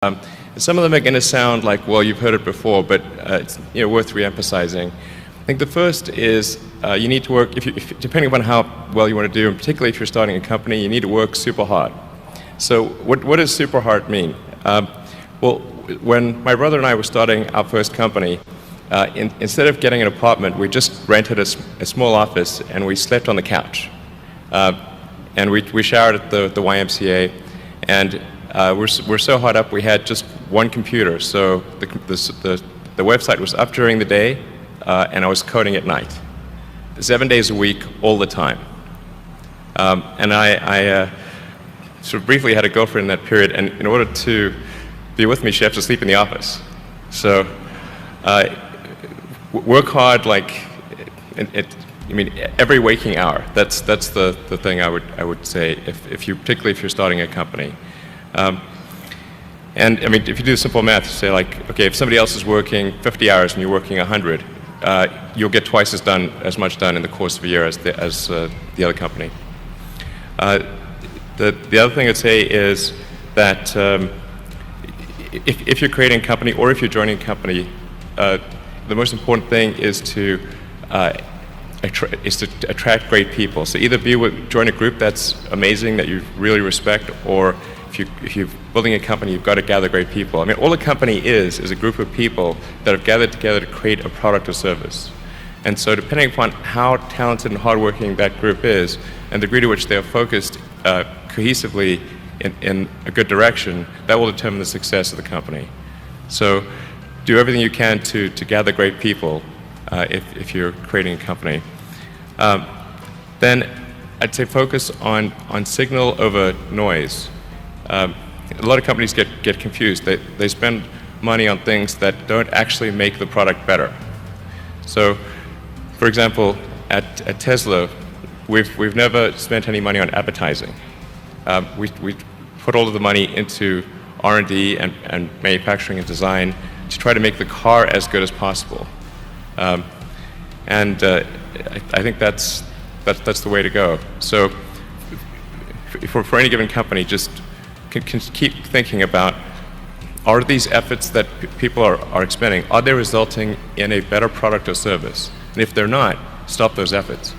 Um, some of them are going to sound like, well, you've heard it before, but it's worth re-emphasizing. I think the first is you need to work, depending upon how well you want to do, and particularly if you're starting a company, you need to work super hard. So what does super hard mean? Well, when my brother and I were starting our first company, instead of getting an apartment, we just rented a small office and we slept on the couch. And we showered at the YMCA, and we're so hot up we had just one computer, so the website was up during the day and I was coding at night, 7 days a week, all the time. And I sort of briefly had a girlfriend in that period, and in order to be with me, she had to sleep in the office. So work hard, like every waking hour. That's the thing I would say, particularly if you're starting a company. And if you do simple math, say like, okay, if somebody else is working 50 hours and you're working 100, you'll get twice as much done in the course of a year as the other company. The other thing I'd say is that if you're creating a company or if you're joining a company, the most important thing is to attract great people. So either join a group that's amazing, that you really respect, or if you're building a company, you've got to gather great people. All a company is a group of people that have gathered together to create a product or service. And so depending upon how talented and hardworking that group is, and the degree to which they are focused cohesively in a good direction, that will determine the success of the company. So do everything you can to gather great people if you're creating a company. Then I'd say focus on signal over noise. A lot of companies get confused. They spend money on things that don't actually make the product better. So, for example, at Tesla, we've never spent any money on advertising. We put all of the money into R&D and manufacturing and design to try to make the car as good as possible. I think that's the way to go. So, for any given company, just can keep thinking about, are these efforts that people are expending, are they resulting in a better product or service? And if they're not, stop those efforts.